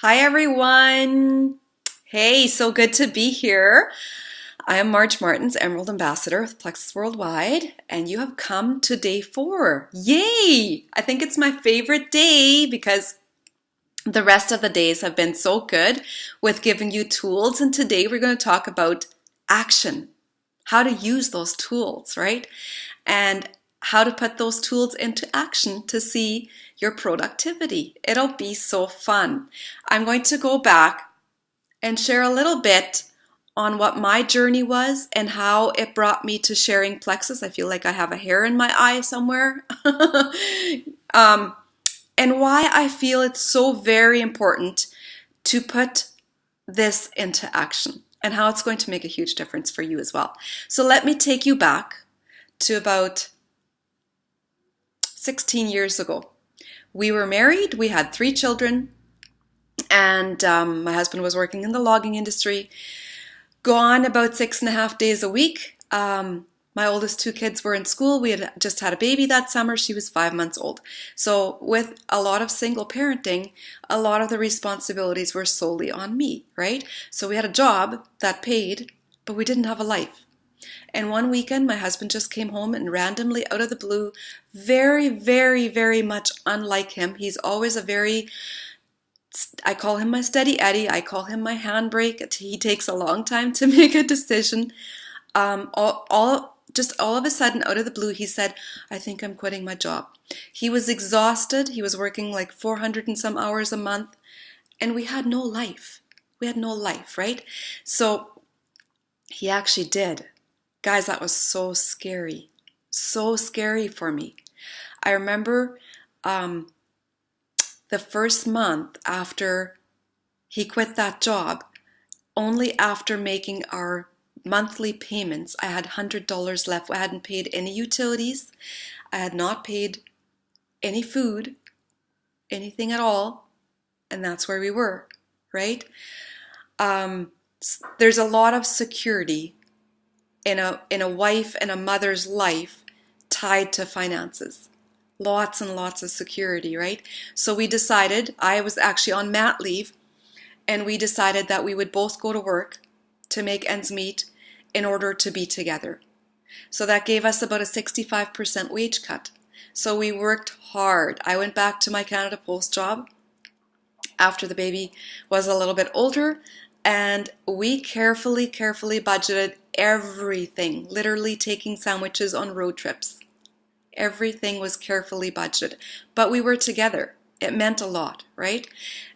Hi, everyone. Hey, so good to be here. I am Marge Martins, Emerald Ambassador with Plexus Worldwide, and you have come to day 4. Yay! I think it's my favorite day because the rest of the days have been so good with giving you tools, and today we're going to talk about action, how to use those tools, right? And how to put those tools into action to see your productivity. It'll be so fun. I'm going to go back and share a little bit on what my journey was and how it brought me to sharing Plexus. I feel like I have a hair in my eye somewhere. um, and why I feel it's so very important to put this into action and how it's going to make a huge difference for you as well. So let me take you back to about 16 years ago. We were married, we had 3 children, and my husband was working in the logging industry, gone about 6.5 days a week. My oldest 2 kids were in school. We had just had a baby that summer. She was 5 months old. So with a lot of single parenting, a lot of the responsibilities were solely on me, right? So we had a job that paid, but we didn't have a life. And one weekend, my husband just came home and randomly, out of the blue, very, very, very much unlike him. He's always I call him my steady Eddie. I call him my handbrake. He takes a long time to make a decision. Just all of a sudden, out of the blue, he said, I think I'm quitting my job. He was exhausted. He was working like 400 and some hours a month. And we had no life. We had no life, right? So he actually did. Guys, that was so scary. So scary for me. I remember the first month after he quit that job, only after making our monthly payments, I had $100 left. I hadn't paid any utilities. I had not paid any food, anything at all. And that's where we were, right? There's a lot of security in a wife and a mother's life tied to finances. Lots and lots of security, right? So we decided, I was actually on mat leave, and we decided that we would both go to work to make ends meet in order to be together. So that gave us about a 65% wage cut. So we worked hard. I went back to my Canada Post job after the baby was a little bit older, and we carefully budgeted everything, literally taking sandwiches on road trips. Everything was carefully budgeted, but we were together. It meant a lot, right?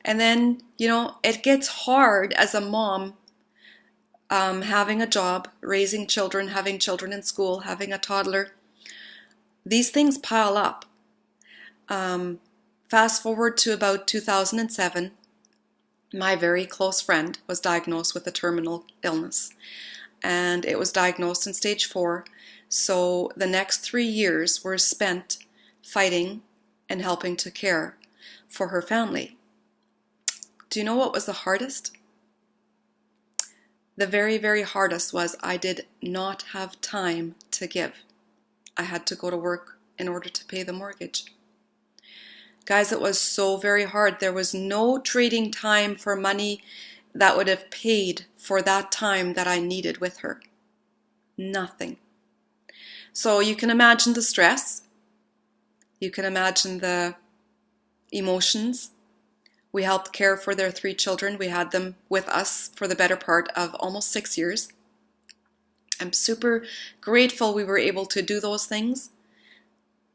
And then, it gets hard as a mom, having a job, raising children, having children in school, having a toddler. These things pile up. Fast forward to about 2007, my very close friend was diagnosed with a terminal illness, and it was diagnosed in stage 4. So the next 3 years were spent fighting and helping to care for her family. Do you know what was the hardest? The very, very hardest was I did not have time to give. I had to go to work in order to pay the mortgage. Guys, it was so very hard. There was no trading time for money that would have paid for that time that I needed with her. Nothing. So you can imagine the stress. You can imagine the emotions. We helped care for their 3 children. We had them with us for the better part of almost 6 years. I'm super grateful we were able to do those things.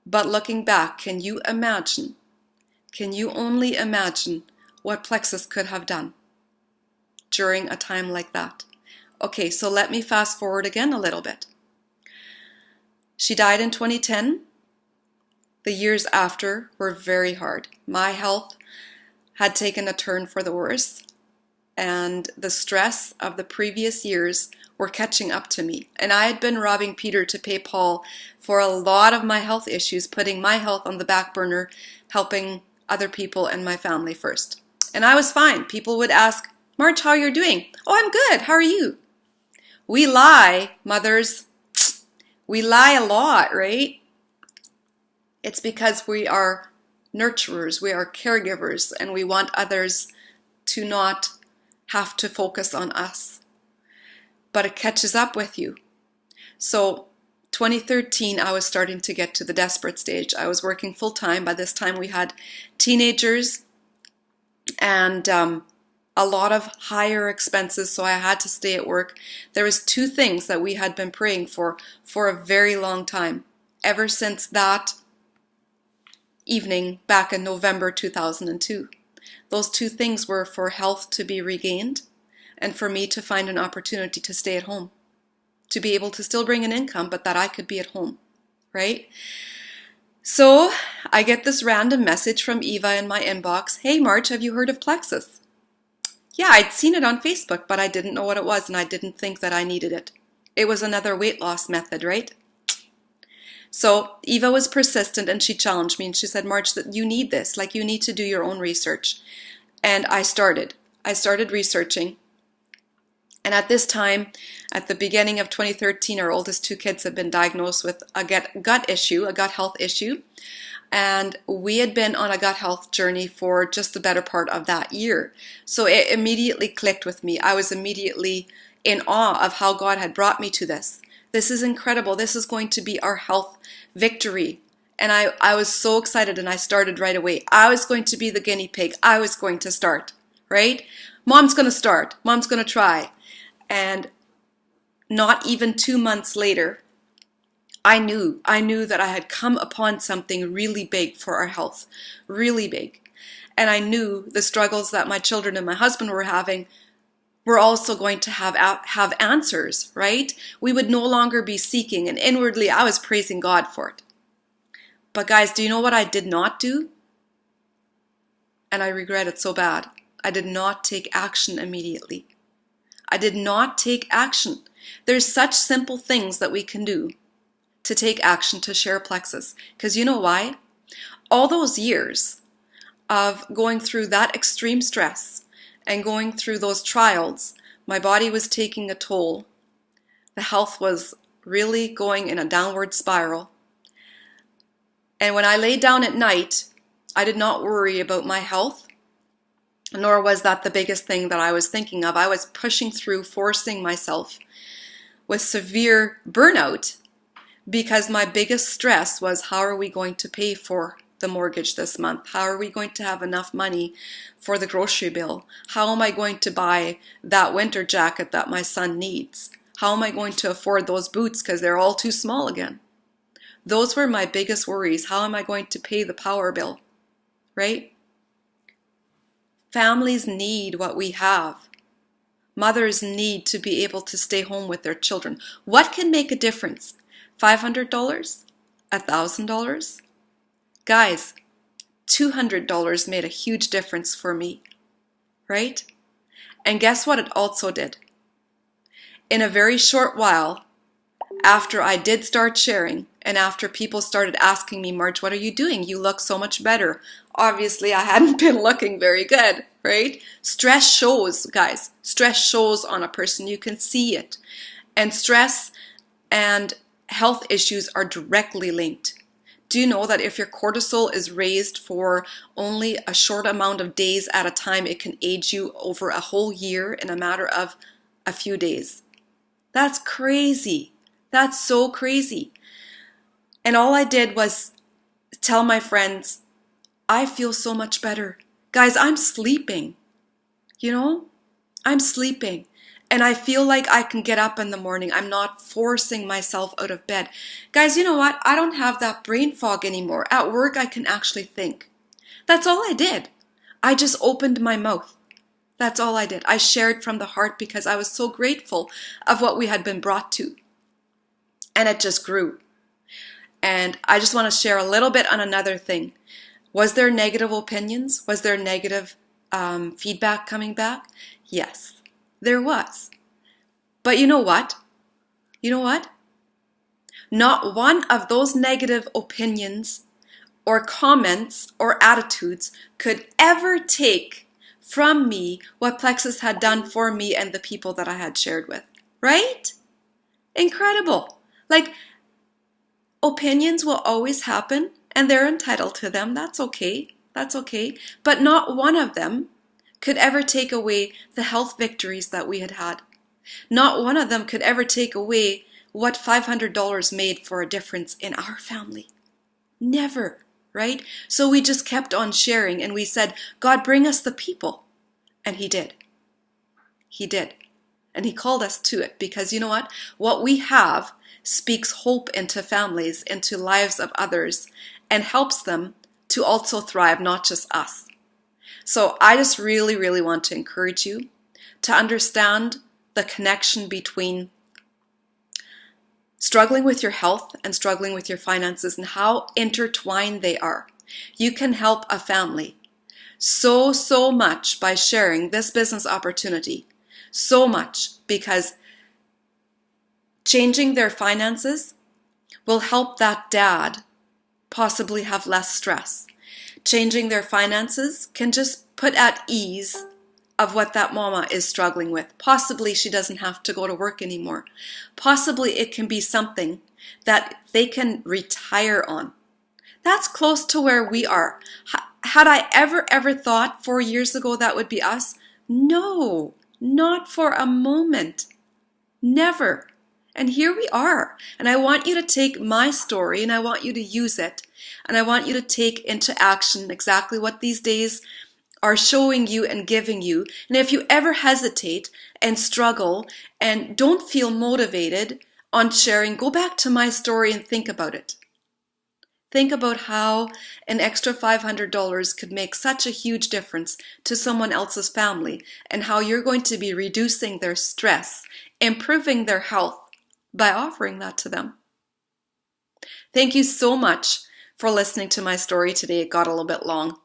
But looking back, can you imagine? Can you only imagine what Plexus could have done during a time like that? Okay, so let me fast forward again a little bit. She died in 2010. The years after were very hard. My health had taken a turn for the worse, and the stress of the previous years were catching up to me. And I had been robbing Peter to pay Paul for a lot of my health issues, putting my health on the back burner, helping other people and my family first. And I was fine. People would ask, Marge, how are you doing? Oh, I'm good. How are you? We lie, mothers. We lie a lot, right? It's because we are nurturers, we are caregivers, and we want others to not have to focus on us, but it catches up with you. So 2013, I was starting to get to the desperate stage. I was working full time. By this time, we had teenagers and a lot of higher expenses, so I had to stay at work. There was two things that we had been praying for a very long time, ever since that evening back in November 2002. Those two things were for health to be regained and for me to find an opportunity to stay at home, to be able to still bring an income, but that I could be at home, right? So I get this random message from Eva in my inbox. Hey, March, have you heard of Plexus? Yeah, I'd seen it on Facebook, but I didn't know what it was, and I didn't think that I needed it. It was another weight loss method, right? So Eva was persistent, and she challenged me, and she said, March, that you need this. Like, you need to do your own research. And I started researching. And at this time, at the beginning of 2013, our oldest two kids had been diagnosed with a gut health issue. And we had been on a gut health journey for just the better part of that year. So it immediately clicked with me. I was immediately in awe of how God had brought me to this. This is incredible. This is going to be our health victory. And I was so excited, and I started right away. I was going to be the guinea pig. I was going to start, right? Mom's going to start. Mom's going to try. And not even 2 months later, I knew that I had come upon something really big for our health, really big. And I knew the struggles that my children and my husband were having were also going to have answers, right? We would no longer be seeking, and inwardly I was praising God for it. But guys, do you know what I did not do? And I regret it so bad. I did not take action immediately. I did not take action. There's such simple things that we can do to take action to share Plexus. Because you know why? All those years of going through that extreme stress and going through those trials, my body was taking a toll. The health was really going in a downward spiral. And when I laid down at night, I did not worry about my health, nor was that the biggest thing that I was thinking of. I was pushing through, forcing myself with severe burnout, because my biggest stress was, how are we going to pay for the mortgage this month? How are we going to have enough money for the grocery bill? How am I going to buy that winter jacket that my son needs? How am I going to afford those boots because they're all too small again? Those were my biggest worries. How am I going to pay the power bill, right? Families need what we have. Mothers need to be able to stay home with their children. What can make a difference? $500? $1,000? Guys, $200 made a huge difference for me, right? And guess what it also did? In a very short while, after I did start sharing, and after people started asking me, March, what are you doing? You look so much better. Obviously, I hadn't been looking very good, right? Stress shows, guys. Stress shows on a person. You can see it. And stress and health issues are directly linked. Do you know that if your cortisol is raised for only a short amount of days at a time, it can age you over a whole year in a matter of a few days? That's crazy. That's so crazy. And all I did was tell my friends, I feel so much better. Guys, I'm sleeping. You know, I'm sleeping. And I feel like I can get up in the morning. I'm not forcing myself out of bed. Guys, you know what? I don't have that brain fog anymore. At work, I can actually think. That's all I did. I just opened my mouth. That's all I did. I shared from the heart because I was so grateful of what we had been brought to. And it just grew. And I just want to share a little bit on another thing. Was there negative opinions? Was there negative feedback coming back? Yes, there was. But you know what? You know what? Not one of those negative opinions or comments or attitudes could ever take from me what Plexus had done for me and the people that I had shared with. Right? Incredible. Like, opinions will always happen, and they're entitled to them. That's okay. That's okay. But not one of them could ever take away the health victories that we had had. Not one of them could ever take away what $500 made for a difference in our family. Never, right? So we just kept on sharing and we said, God, bring us the people. And he did. He did. And he called us to it because you know what? What we have speaks hope into families, into lives of others, and helps them to also thrive, not just us. So I just really, really want to encourage you to understand the connection between struggling with your health and struggling with your finances and how intertwined they are. You can help a family so much by sharing this business opportunity. So much, because changing their finances will help that dad possibly have less stress. Changing their finances can just put at ease of what that mama is struggling with. Possibly she doesn't have to go to work anymore. Possibly it can be something that they can retire on. That's close to where we are. Had I ever thought 4 years ago that would be us? No, not for a moment. Never. And here we are. And I want you to take my story and I want you to use it. And I want you to take into action exactly what these days are showing you and giving you. And if you ever hesitate and struggle and don't feel motivated on sharing, go back to my story and think about it. Think about how an extra $500 could make such a huge difference to someone else's family and how you're going to be reducing their stress, improving their health by offering that to them. Thank you so much for listening to my story today. It got a little bit long,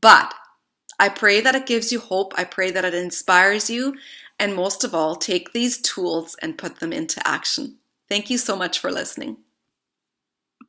but I pray that it gives you hope. I pray that it inspires you. And most of all, take these tools and put them into action. Thank you so much for listening.